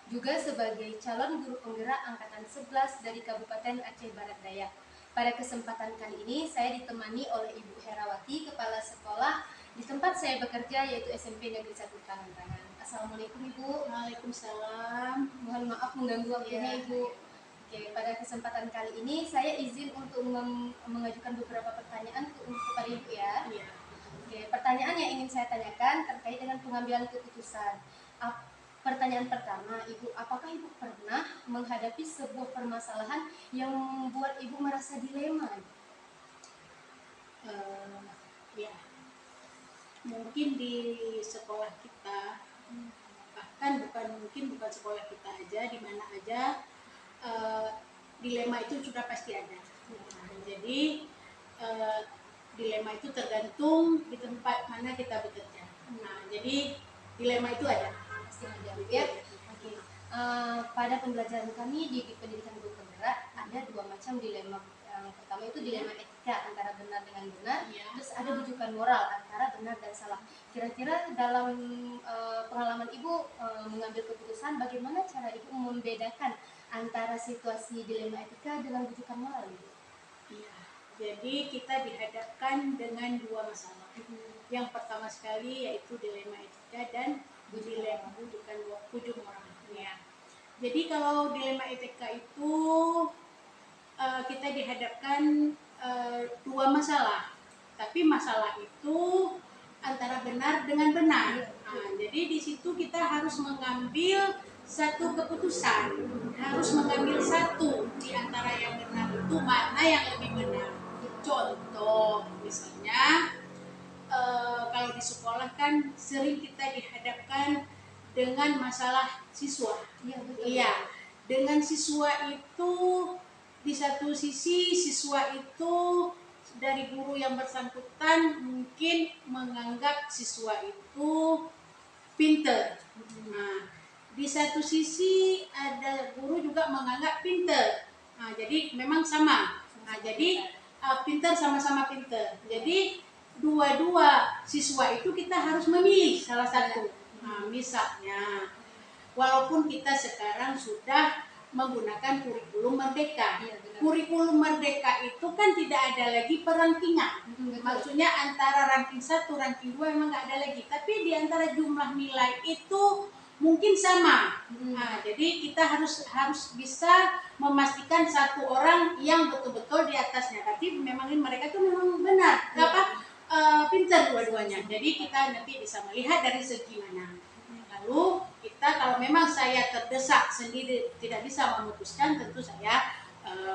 juga sebagai calon guru penggerak Angkatan 11 dari Kabupaten Aceh Barat Daya. Pada kesempatan kali ini, saya ditemani oleh Ibu Herawati, Kepala Sekolah di tempat saya bekerja, yaitu SMP Negeri 1 Tangan. Assalamualaikum Ibu. Waalaikumsalam. Mohon maaf mengganggu waktunya Ya, Ibu. Oke, pada kesempatan kali ini saya izin untuk mengajukan beberapa pertanyaan kepada Ibu ya. ya. Oke, pertanyaan yang ingin saya tanyakan terkait dengan pengambilan keputusan. Pertanyaan pertama, Ibu, apakah Ibu pernah menghadapi sebuah permasalahan yang membuat Ibu merasa dilema? Ya. Mungkin di sekolah kita, bahkan bukan sekolah kita aja, di mana aja dilema itu sudah pasti ada. Jadi dilema itu tergantung di tempat mana kita bekerja. Jadi dilema itu ada. Pasti ada, ya. Oke. Pada pembelajaran kami di pendidikan guru penggerak ada dua macam dilema. Yang pertama itu dilema etika antara benar dengan benar, terus ada rujukan moral antara benar dan salah. Kira-kira dalam pengalaman Ibu mengambil keputusan, bagaimana cara Ibu membedakan antara situasi dilema etika dengan rujukan moral, Ibu? Iya. Jadi kita dihadapkan dengan dua masalah. Yang pertama sekali yaitu dilema etika dan dilema wujud moral. Ya. Jadi kalau dilema etika itu kita dihadapkan dua masalah, tapi masalah itu antara benar dengan benar. Jadi di situ kita harus mengambil satu keputusan, harus mengambil satu di antara yang benar itu mana yang lebih benar. Contoh misalnya kalau di sekolah kan sering kita dihadapkan dengan masalah siswa. Iya, dengan siswa itu di satu sisi siswa itu dari guru yang bersangkutan mungkin menganggap siswa itu pinter. Nah, di satu sisi ada guru juga menganggap pinter. Nah, jadi memang sama. Nah, jadi pinter sama-sama pinter. Jadi dua-dua siswa itu kita harus memilih salah satu. Nah, misalnya walaupun kita sekarang sudah menggunakan kurikulum merdeka. Kurikulum merdeka itu kan tidak ada lagi perankingan. Maksudnya antara ranking 1, ranking 2 memang nggak ada lagi. Tapi di antara jumlah nilai itu mungkin sama. Nah, jadi kita harus bisa memastikan satu orang yang betul-betul di atasnya. Tapi memang mereka itu memang benar. Pintar dua-duanya. Jadi kita nanti bisa melihat dari segi mana. Lalu kita kalau memang saya terdesak sendiri tidak bisa memutuskan, tentu saya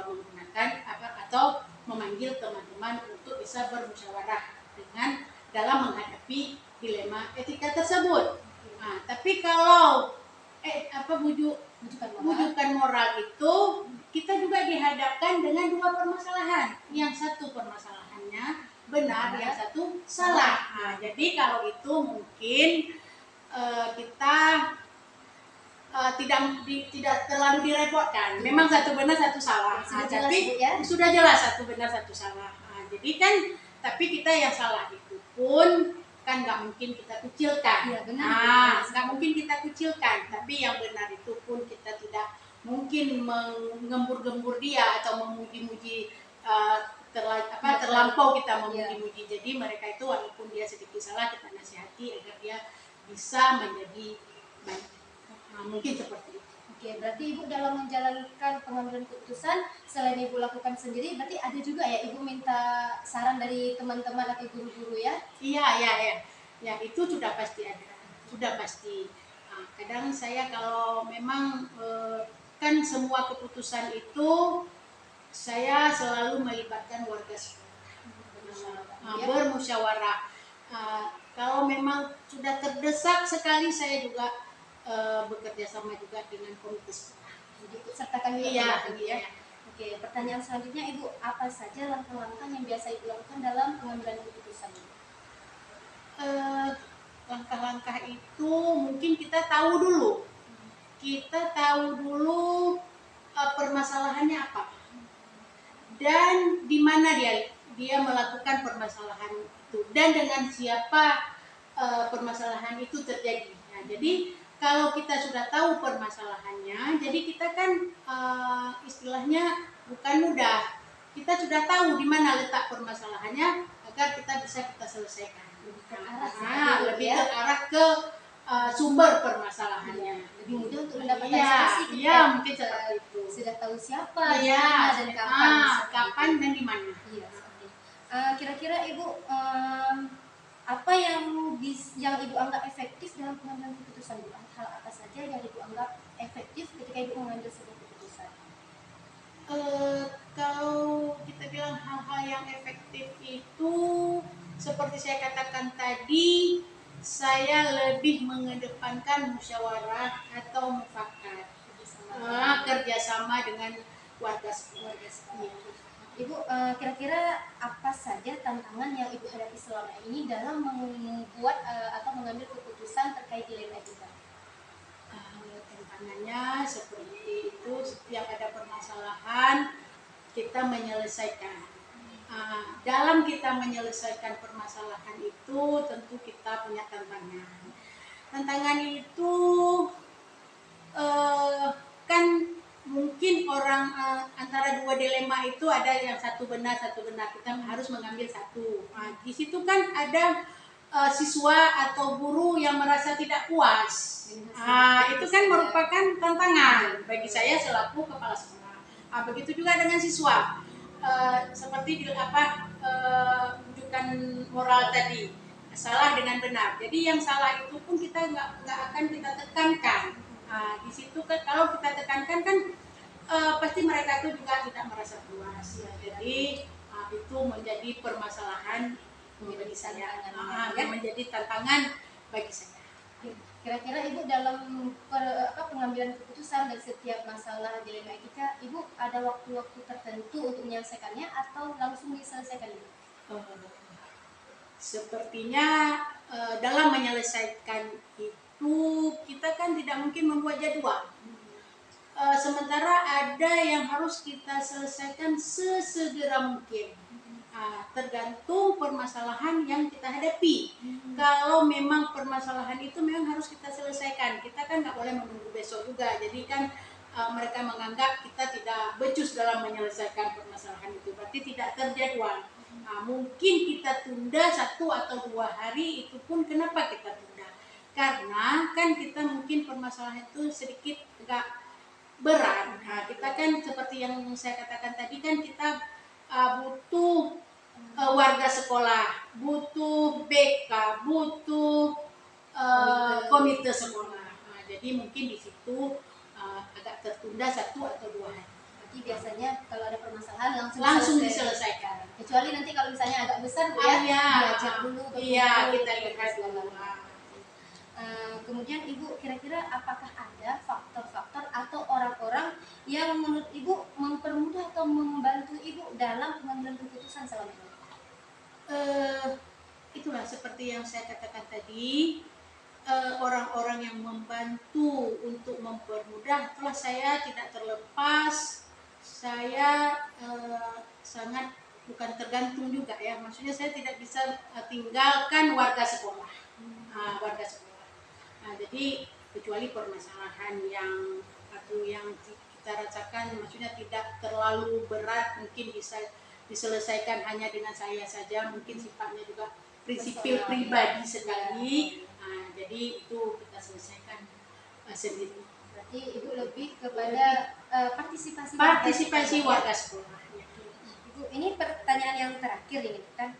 menggunakan atau memanggil teman-teman untuk bisa bermusyawarah dengan dalam menghadapi dilema etika tersebut. Nah, tapi kalau wujudan moral itu kita juga dihadapkan dengan dua permasalahan. Yang satu permasalahannya benar, yang satu salah. Nah, jadi kalau itu mungkin kita tidak terlalu direpotkan. Memang satu benar satu salah. Tapi sudah jelas satu benar satu salah. Jadi kan, tapi kita yang salah itu pun kan nggak mungkin kita kucilkan. Nggak mungkin kita kucilkan. Tapi yang benar itu pun kita tidak mungkin menggembur-gembur dia atau memuji-muji terlampau kita memuji-muji. Jadi mereka itu walaupun dia sedikit salah kita nasihati agar dia bisa menjadi baik. Mungkin seperti itu. Oke, berarti Ibu dalam menjalankan pengambilan keputusan selain Ibu lakukan sendiri, berarti ada juga ya Ibu minta saran dari teman-teman atau guru-guru ya? Iya. Ya itu sudah pasti ada, sudah pasti. Kadang saya kalau memang kan semua keputusan itu saya selalu melibatkan warga sekolah, bermusyawarah. Kalau memang sudah terdesak sekali saya juga bekerja sama juga dengan komite sekolah. Jadi ikut sertakan juga ya. Oke, pertanyaan selanjutnya Ibu, apa saja langkah-langkah yang biasa Ibu lakukan dalam pengambilan keputusan? Langkah-langkah itu mungkin kita tahu dulu. Kita tahu dulu permasalahannya apa. Dan di mana dia melakukan permasalahan itu dan dengan siapa permasalahan itu terjadi. Nah, jadi kalau kita sudah tahu permasalahannya, jadi kita kan istilahnya bukan mudah. Kita sudah tahu di mana letak permasalahannya agar kita bisa kita selesaikan. Lebih terarah, Lebih terarah ke sumber permasalahannya. Lebih mudah untuk mendapatkan Iya, solusi. iya mungkin seperti itu. Sudah tahu siapa, Iya, dan kapan. kapan dan di mana. Iya, seperti itu. Kira-kira Ibu apa yang Ibu anggap efektif dalam pengambilan keputusan? Hal apa saja yang Ibu anggap efektif ketika Ibu mengambil sebuah keputusan? Kalau kita bilang hal-hal yang efektif itu seperti saya katakan tadi, saya lebih mengedepankan musyawarah atau mufakat, kerjasama dengan warga sekitar. Ibu, kira-kira apa saja tantangan yang Ibu hadapi selama ini dalam membuat atau mengambil keputusan terkait dilema kita? Tantangannya seperti itu, setiap ada permasalahan kita menyelesaikan. Dalam kita menyelesaikan permasalahan itu tentu kita punya tantangan. Tantangan itu kan mungkin orang antara dua dilema itu ada yang satu benar kita harus mengambil satu. Di situ kan ada siswa atau guru yang merasa tidak puas. Itu kan merupakan tantangan bagi saya selaku kepala sekolah. Begitu juga dengan siswa. Seperti rujukan moral tadi, salah dengan benar. Jadi yang salah itu pun kita nggak akan kita tekankan. Di situ kan kalau kita tekankan kan pasti mereka itu juga tidak merasa puas. Jadi itu menjadi permasalahan bagi saya, menjadi tantangan bagi saya. Kira-kira Ibu dalam pengambilan keputusan dari setiap masalah dilema etika, Ibu ada waktu-waktu tertentu untuk menyelesaikannya atau langsung diselesaikan Ibu? Sepertinya dalam menyelesaikan itu kita kan tidak mungkin membuat jadwal. Sementara ada yang harus kita selesaikan sesegera mungkin. Tergantung permasalahan yang kita hadapi. Kalau memang permasalahan itu memang harus kita selesaikan, kita kan nggak boleh menunggu besok juga. Jadi kan mereka menganggap kita tidak becus dalam menyelesaikan permasalahan itu, berarti tidak terjadwal. Mungkin kita tunda 1 atau 2 hari, itu pun kenapa kita tunda? Karena kan kita mungkin permasalahan itu sedikit agak berat. Kita kan seperti yang saya katakan tadi kan kita butuh warga sekolah, butuh BK, butuh komite sekolah. Jadi mungkin di situ agak tertunda 1 atau 2 hari. Jadi biasanya kalau ada permasalahan langsung diselesaikan. Kecuali nanti kalau misalnya agak besar diajak dulu. Iya, kita lihat dulu. Kemudian Ibu kira-kira apakah ada faktor-faktor atau orang-orang yang menurut Ibu mempermudah atau membantu Ibu dalam pengambilan keputusan selama ini? Itulah seperti yang saya katakan tadi, orang-orang yang membantu untuk mempermudah. Itulah saya tidak terlepas, saya sangat bukan tergantung juga ya, maksudnya saya tidak bisa tinggalkan warga sekolah. Warga sekolah. Jadi kecuali permasalahan yang kita rasakan, maksudnya tidak terlalu berat, mungkin bisa diselesaikan hanya dengan saya saja, mungkin sifatnya juga prinsipil pribadi sekali. Jadi itu kita selesaikan sendiri. Berarti Ibu lebih kepada partisipasi warga sekolah. Ibu, ini pertanyaan yang terakhir ini kan,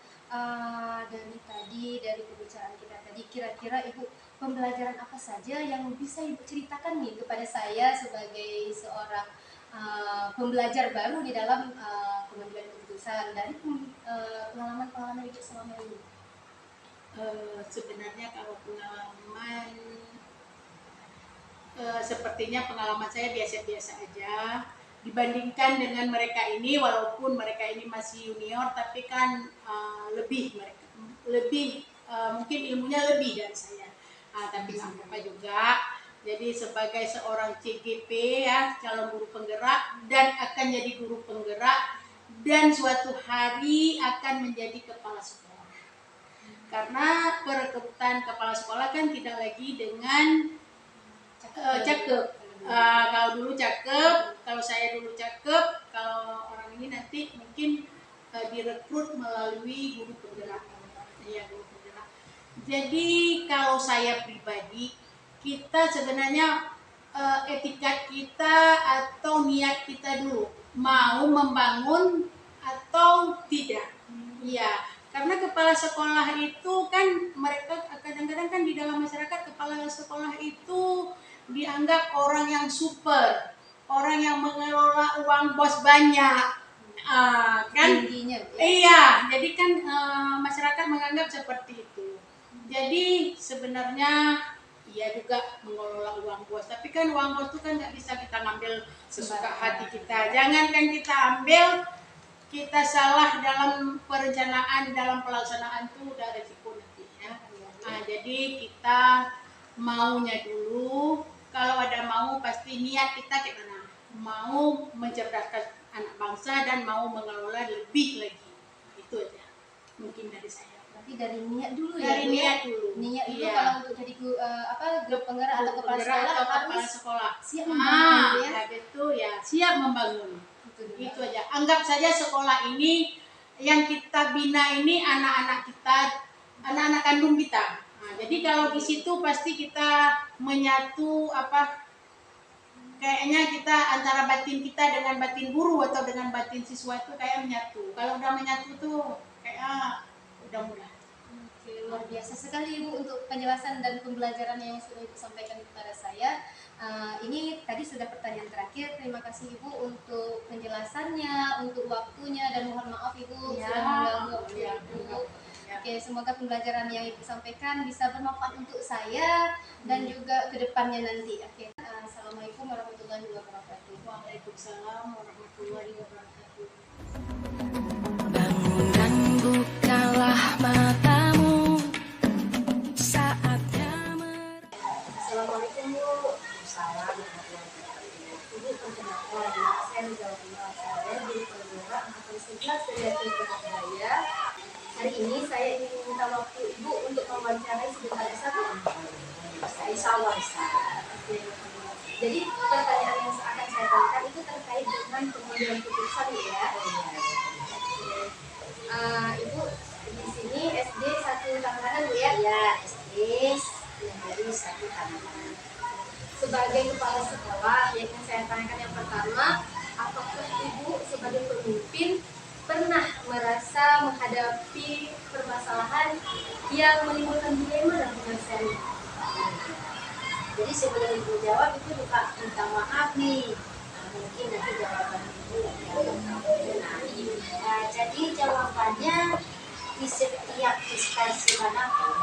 dari pembicaraan kita tadi, kira-kira Ibu pembelajaran apa saja yang bisa Ibu ceritakan nih kepada saya sebagai seorang pembelajar baru di dalam pengambilan keputusan dari pengalaman-pengalaman Ibu selama ini? Sebenarnya kalau pengalaman sepertinya pengalaman saya biasa-biasa aja dibandingkan dengan mereka ini, walaupun mereka ini masih junior, tapi kan lebih mungkin ilmunya lebih dari saya. Tapi nggak apa-apa juga. Jadi sebagai seorang CGP ya, calon guru penggerak, dan akan jadi guru penggerak, dan suatu hari akan menjadi kepala sekolah. Karena perekrutan kepala sekolah kan tidak lagi dengan cakep. Kalau dulu cakep, kalau saya dulu cakep, kalau orang ini nanti mungkin direkrut melalui guru penggerak. Iya, guru penggerak. Jadi kalau saya pribadi, kita sebenarnya etikat kita atau niat kita dulu mau membangun atau tidak. Iya, karena kepala sekolah itu kan mereka kadang-kadang kan di dalam masyarakat kepala sekolah itu dianggap orang yang super, orang yang mengelola uang bos banyak, kan? Tingginya, ya. Iya, jadi kan masyarakat menganggap seperti itu. Jadi sebenarnya ia juga mengelola uang bos, tapi kan uang bos itu kan nggak bisa kita ngambil sesuka hati kita. Jangankan kita ambil, kita salah dalam perencanaan, dalam pelaksanaan itu udah resiko nanti ya. Nah, jadi kita maunya dulu, kalau ada mau pasti niat kita kayak mana, mau mencerdaskan anak bangsa dan mau mengelola lebih lagi. Itu aja mungkin dari saya. Berarti dari niat dulu ya. Dari niat dulu. Niat dulu, Iya. kalau untuk jadi guru penggerak atau kepala sekolah atau kepala harus sekolah siap membangun, ya. itu ya siap membangun. Itu Itu aja. Anggap saja sekolah ini yang kita bina ini anak-anak kita, anak-anak kandung kita. Nah, jadi kalau di situ pasti kita menyatu kayaknya kita antara batin kita dengan batin guru atau dengan batin siswa itu kayak menyatu. Kalau udah menyatu tuh kayak udah mudah. Oke, luar biasa sekali Ibu untuk penjelasan dan pembelajaran yang sudah Ibu sampaikan kepada saya. Ini tadi sudah pertanyaan terakhir. Terima kasih Ibu untuk penjelasannya, untuk waktunya, dan mohon maaf Ibu Ya, sudah mengganggu waktu ya, Ibu. ya. Oke, semoga pembelajaran yang Ibu sampaikan bisa bermanfaat untuk saya dan juga ke depannya nanti. Oke, Assalamualaikum warahmatullahi wabarakatuh. Waalaikumsalam warahmatullahi wabarakatuh. Bangun bukalah matamu saatnya Assalamualaikum Bu. Salam. Ibu perkenalkan, saya menjawab saya di Penggerak Angkatan 11 dari Surabaya. Hari ini saya ingin meminta waktu Ibu untuk mewawancarai sebentar bisa Bu? Insya Allah bisa. Oke. Jadi pertanyaan yang akan saya tanyakan itu terkait dengan pengambilan keputusan ya. Ibu di sini SD 1 Tangerang Bu ya? Ya, SD dari 1 Tangerang. Sebagai kepala sekolah yang ingin saya tanyakan yang pertama, apakah Ibu sebagai pemimpin pernah merasa menghadapi permasalahan yang menimbulkan dilema dalam penyelesaiannya? Jadi sebelum Ibu jawab itu juga minta maaf nih. Mungkin nanti jawaban Ibu yang benar. Jadi jawabannya di setiap instansi manapun,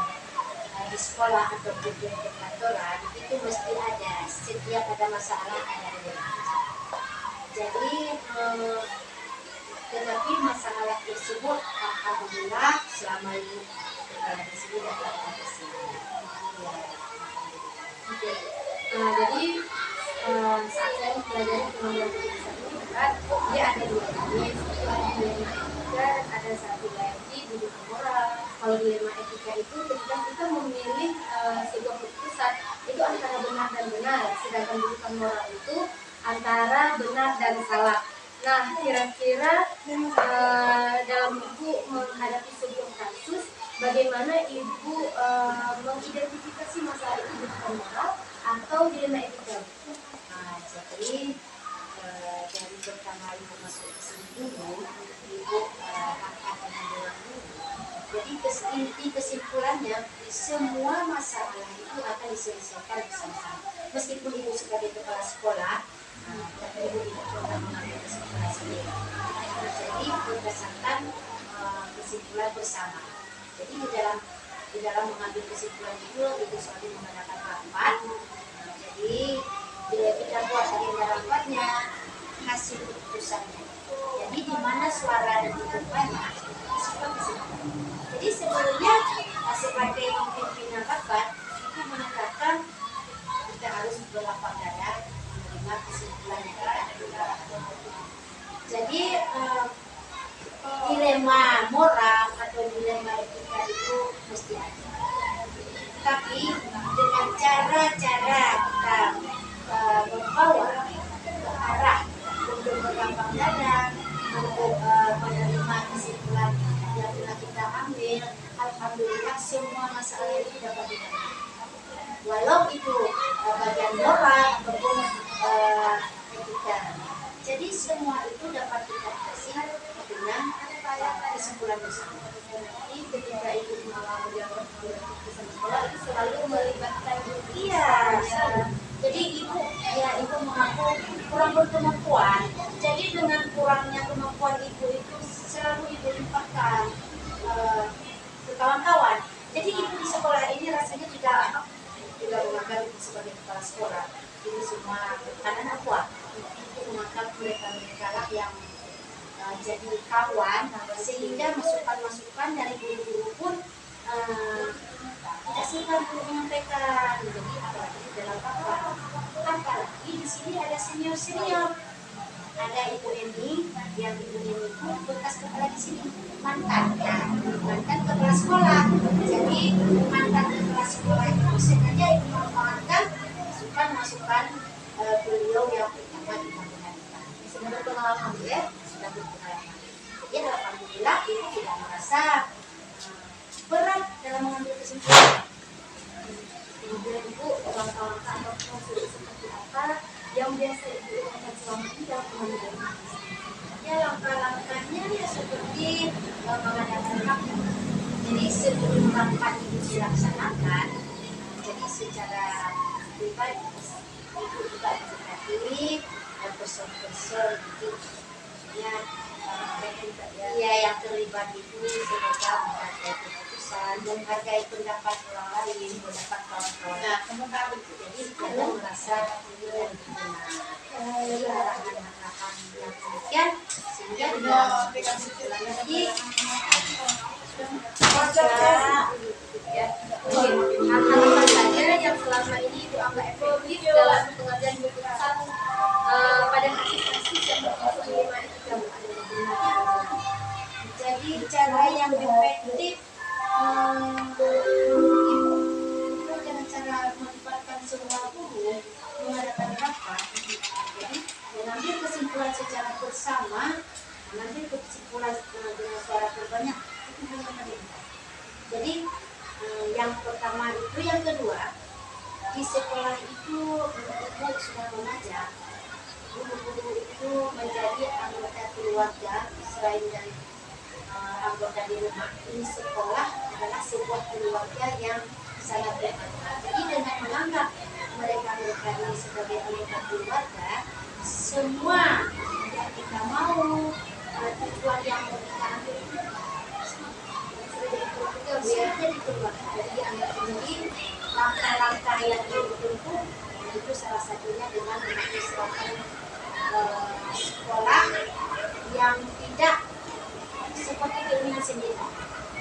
di sekolah atau di kantoran itu mesti ada. Setiap ada masalah ada dilema. Jadi tetapi masalah tersebut alhamdulillah selama Ibu berada di sini dapat atasi. Ya. Oke. Jadi saat saya mempelajari pengambilan keputusan ini berat, dia ada 2 jenis, satu ada dilema etika dan ada satu lagi bujukan moral. Kalau dilema etika itu ketika kita memilih sebuah keputusan itu antara benar dan benar, sedangkan bujukan moral itu antara benar dan salah. Nah, kira-kira dalam Ibu menghadapi sebuah kasus, bagaimana Ibu mengidentifikasi masalah itu bujukan moral atau dilema etika? Nah, jadi dari pertama Ibu masuk ke sini dulu, Ibu akan menjelang dulu. Jadi inti kesimpulannya, semua masalah itu akan diselesaikan bersama-sama. Meskipun Ibu sebagai kepala sekolah, tapi Ibu tidak pernah mengambil kesimpulan sendiri. Jadi berdasarkan kesimpulan bersama. Jadi di dalam mengambil kesimpulan itu Ibu selalu mengadakan rapat. Jadi bila kita buat agenda rapatnya, hasil keputusannya. Jadi di mana suara dan tidak banyak, itu kesimpulan. Jadi sebenarnya sebagai pimpinan rapat itu menetapkan kita harus berlapang dada menerima kesimpulan yang ada. Jadi dilema moral atau dilema etika itu mesti ada. Tapi dengan cara-cara kita kurang berkemampuan. Jadi dengan kurangnya kemampuan ibu itu selalu ibu limpahkan ke kawan-kawan. Jadi ibu di sekolah ini rasanya tidak menganggap ibu sebagai kepala sekolah. Ibu semua karena kuat untuk menganggap mereka lah yang jadi kawan, sehingga masukan-masukan dari guru-guru pun tidak singkat untuk menyampaikan. Jadi apalagi dalam apalagi di sini ada senior, ada Ibu Eni, yang Ibu Eni itu bekas kepala di sini, mantan kepala sekolah. Jadi mantan kepala sekolah itu sengaja Ibu memanfaatkan masukan beliau yang pertama di bangunan kita. Sudah berpengalaman ya, sudah berpengalaman. Jadi alhamdulillah Ibu tidak merasa berat dalam mengambil kesimpulan. Kemudian Ibu langkah-langkah atau prosedur seperti apa yang biasa Ibu lakukan selama ini dalam pengambilan? Ya, langkah-langkahnya ya seperti mengadakan rapat. Jadi sebelum rapat itu dilaksanakan, jadi secara pribadi Ibu juga mendekati person-person gitu, maksudnya ya yang terlibat itu semoga menghargai keputusan, menghargai pendapat orang lain, pendapat kawan-kawan. Nah, sementara itu jadi jangan merasa tidak benar. Jadi arahan-arahan yang demikian sehingga dalam kesimpulannya tadi hal-hal apa saja yang selama ini Ibu anggap efektif dalam pengambilan keputusan pada kasus-kasus yang berlaku di lima itu. Jadi cara yang efektif itu dengan cara melibatkan semua guru mengadakan rapat. Jadi mengambil kesimpulan secara bersama, mengambil kesimpulan dengan suara terbanyak itu hanya pemerintah. Jadi yang pertama itu, yang kedua di sekolah itu guru sudah mengajar. Guru-guru itu menjadi anggota keluarga selain dari anggota di rumah. Ini sekolah adalah sebuah keluarga yang sangat bermanfaat. Jadi dengan menganggap mereka ini sebagai anggota keluarga, semua yang kita mau tujuan yang mau kita ambil itu sudah jadi keluarga. Jadi anggap ini langkah-langkah yang ditempuh itu salah satunya dengan menyesuaikan sekolah yang tidak seperti keinginan sendiri.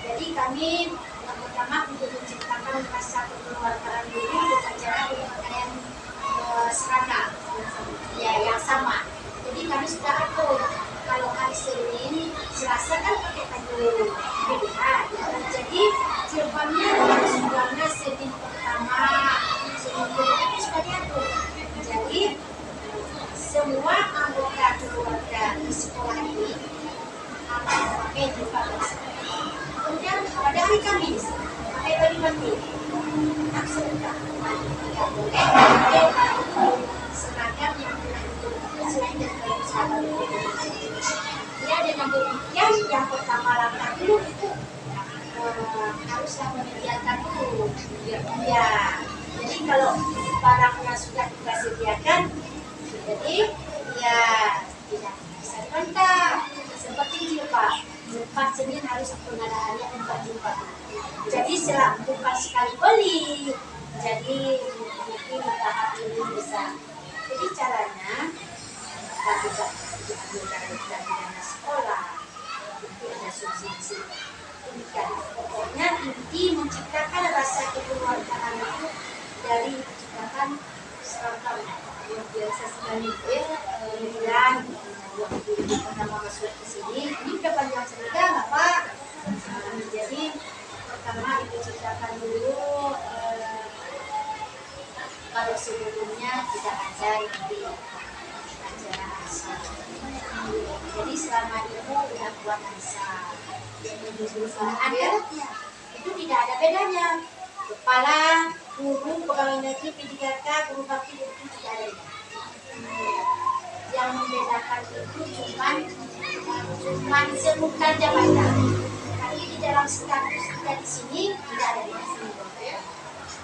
Jadi kami yang pertama untuk menciptakan rasa kekeluargaan dulu dengan cara berpakaian seragam ya yang sama. Jadi kami sudah atur kalau hari Senin, Selasa kan pakai baju pilihan. Jadi jilbabnya harus warna Senin pertama, Senin kedua itu sudah diatur. Jadi semua anggota keluarga di sekolah ini akan pakai jilbab. Kemudian pada hari Kamis pakai baju batik. Absolutnya tidak boleh pakai seragam yang telah ditentukan selain dari baju seragam. Ya, dengan demikian yang pertama langkah dulu itu haruslah menyediakan dulu. Ya, jadi kalau barangnya sudah kita sediakan, jadi ya tidak bisa dibantah. Seperti jilbab, Senin harus pengadaannya 4 jilbab. Jadi bukan sekali beli, jadi mungkin tahap ini bisa. Jadi caranya kita bisa diambil dari dana sekolah, itu ada subsidi. Demikian. Pokoknya inti menciptakan rasa kekeluargaan itu dari menciptakan seragam yang biasa sekali bulan waktu pertama masuk ke sini. Ini udah panjang cerita nggak Pak? Jadi pertama itu ciptakan dulu kalau sebelumnya tidak ada nanti acara asal. Jadi selama itu udah buat asal. Ada ya, itu tidak ada bedanya. Kepala, guru, pegawai negeri, P3K, guru bakti itu tidak ada bedanya. Yang membedakan itu cuman sebutan jabatan. Tapi di dalam status kita di sini tidak ada bedanya.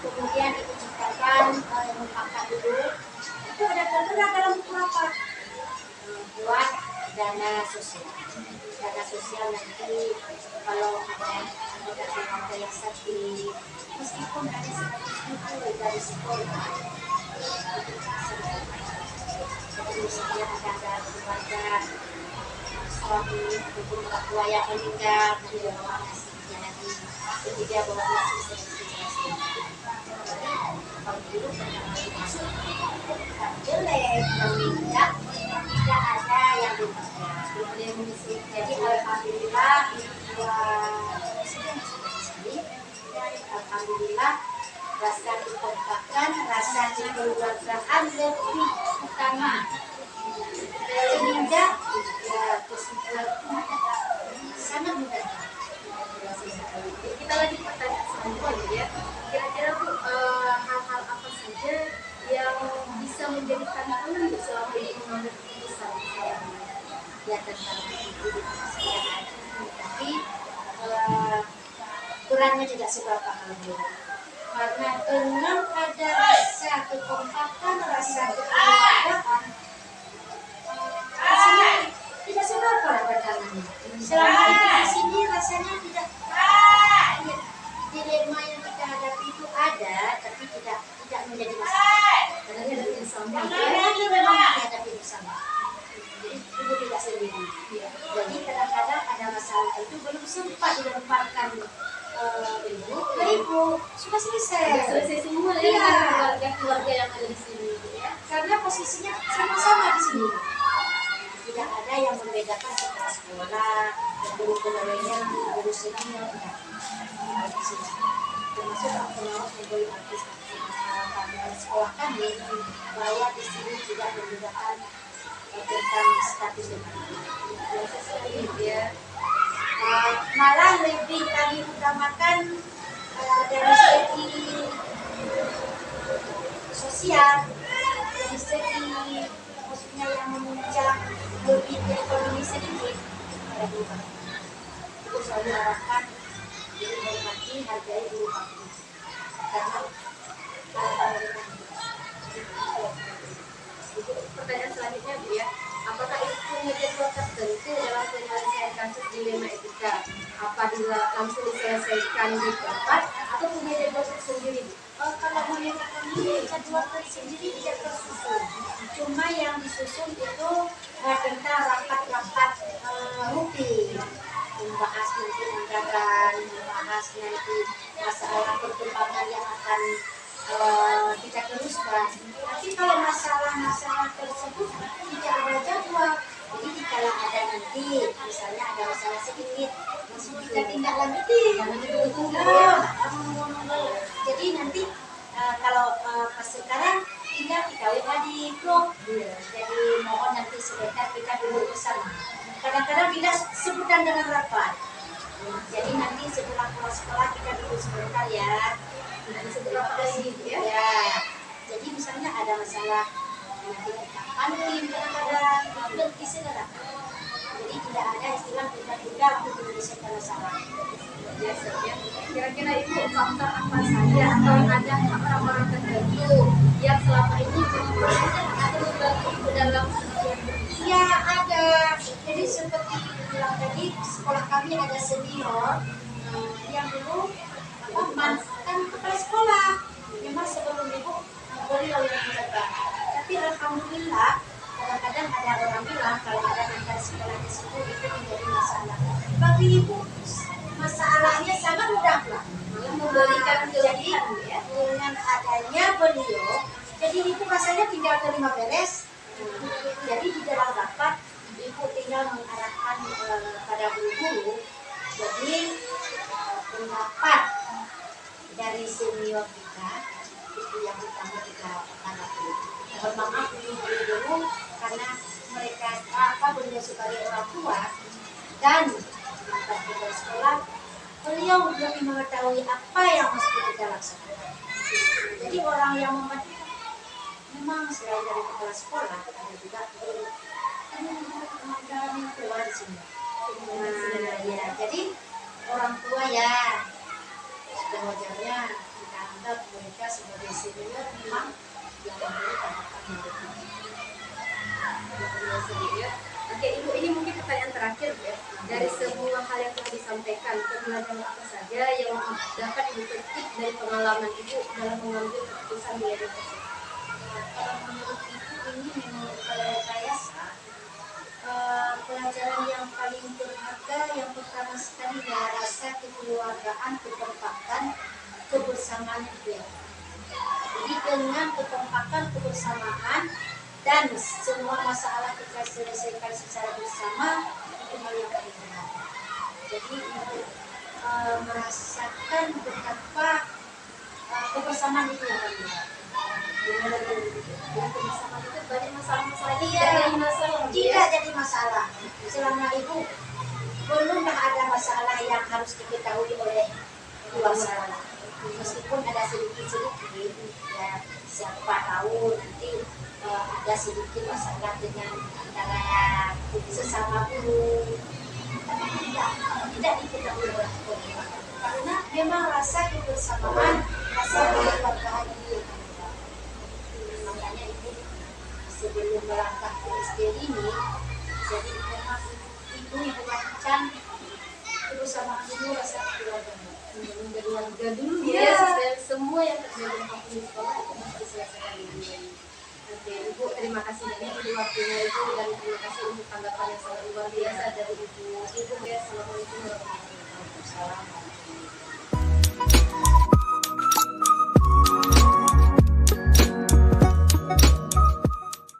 Kemudian itu ciptakan mengungkapkan dulu itu ada tergerak dalam buku apa? Buat dana sosial. Dana sosial nanti kalau ada anggota keluarga yang sakit, meskipun ada 100 ribu dari sekolah, jadi misalnya ada keluarga suami ataupun orang tua yang meninggal, nanti bawa nasinya nanti ketiga bawa nasi sedikit. Kalau dulu masuk jelek dan tidak ada yang dipakai. Jadi alhamdulillah alhamdulillah rasa kekompakan, rasa kekeluargaan lebih utama sehingga kesimpulan sangat mudah. Kita lanjut pertanyaan selanjutnya ya. Kira-kira Bu, hal-hal apa saja yang bisa menjadi tantangan Bu selama ini menghadapi besar saya? Ya tentang itu saya ada, tapi kurangnya tidak seberapa alhamdulillah. Karena dengan ada rasa kekompakan, rasa kekeluargaan, rasanya tidak seberapa tantangannya. Selama itu di sini rasanya tidak dilema yang kita hadapi itu ada, tapi tidak menjadi masalah. Karena kita bersama. Karena memang menghadapi bersama. Jadi ibu tidak sendiri. Jadi kadang-kadang ada masalah itu belum sempat dilemparkan ibu, ibu sudah selesai. Selesai semua ya, Iya. keluarga yang ada di sini ya. Karena posisinya sama-sama di sini. Tidak ada yang membedakan sekolah sekolah, guru pegawainya, guru senior, tidak. Di sini. Termasuk pengawas memberi artis sekolah kami bahwa di sini tidak membedakan tentang status dan biasa sekali ya. Malah lebih kami utamakan dari segi sosial, dari segi maksudnya yang menunjang lebih ekonomi sedikit ada berubah. Itu selalu arahkan diri hormati, hargai guru kami karena Pertanyaan selanjutnya Bu ya, apakah itu punya jadwal tertentu dalam penyelesaian kasus dilema etika? Apabila langsung diselesaikan di tempat atau punya jadwal tersendiri? kalau menurut kami jadwal tersendiri tidak tersusun. Cuma yang disusun itu tentang rapat-rapat rutin, membahas nanti anggaran, membahas nanti masalah perkembangan yang akan kita teruskan. Tapi kalau masalah-masalah tersebut tidak ada jadwal. Jadi kalau ada nanti, misalnya ada masalah sedikit, langsung kita tindak lanjuti. Jadi nanti kalau pas sekarang tinggal kita WA di grup. Jadi mohon nanti sebentar kita duduk bersama. Kadang-kadang tidak sebutan dengan rapat. Jadi nanti setelah pulang sekolah kita duduk sebentar ya. Nanti setelah ya. Jadi misalnya ada masalah nanti kita panggil kadang-kadang berhenti segera. Jadi tidak ada istilah tunda-tunda untuk menyelesaikan masalah. Biasa ya. Kira-kira Ibu faktor apa saja atau ada orang-orang tertentu yang selama ini mempermudah atau membantu Ibu dalam Ya ada. Jadi seperti bilang tadi sekolah kami ada senior yang dulu mantan kepala sekolah. Memang sebelum ibu beliau yang menjabat. Tapi alhamdulillah kadang-kadang ada orang bilang kalau ada antar sekolah di situ itu menjadi masalah. Bagi ibu masalahnya sangat mudah lah. memberikan Jadi dengan adanya beliau, jadi ibu rasanya tinggal terima beres. Jadi di dalam rapat ibu tinggal mengarahkan pada guru-guru. Jadi pendapat dari senior kita itu yang utama kita tanggapi. Mohon maaf dulu karena mereka beliau sebagai orang tua dan mantan kepala sekolah, beliau lebih mengetahui apa yang mesti kita laksanakan. Jadi orang yang memang selain dari kepala sekolah ada juga dalam yang tua di sini. Nah, ya, jadi orang tua ya sudah wajarnya kita anggap mereka sebagai senior memang yang memberi tanggapan Ya. Oke, Ibu, ini mungkin pertanyaan terakhir ya. Dari semua hal yang telah disampaikan, pembelajaran apa saja yang dapat Ibu petik dari pengalaman Ibu dalam mengambil keputusan di level tersebut? Kalau menurut Ibu ini memang rekayasa. Pelajaran yang paling berharga yang pertama sekali adalah rasa kekeluargaan, kekompakan, kebersamaan itu ya. Jadi dengan kekompakan, kebersamaan dan semua masalah kita selesaikan secara bersama, itu hal yang paling berharga. Jadi Ibu merasakan betapa kebersamaan itu yang paling berharga. Dengan kebersamaan itu banyak masalah-masalah Iya, tidak jadi masalah. Selama Ibu belum ada masalah yang harus diketahui oleh keluarga. Meskipun ada sedikit-sedikit, ya siapa tahu nanti ada sedikit masalah dengan antara sesama guru, tapi tidak diketahui oleh keluarga. Karena memang rasa kebersamaan, rasa kekeluargaan itu. Makanya Ibu sebelum melangkah ke SD ini, jadi memang Ibu yang merancang kebersamaan dulu, rasa kekeluargaan. dari warga dulu Iya. dan semua yang terjadi di sekolah itu bisa diselesaikan di dunia ini. Oke, Ibu, terima kasih banyak untuk waktunya Ibu dan terima kasih untuk tanggapan yang sangat luar biasa dari Ibu. Assalamualaikum warahmatullahi wabarakatuh.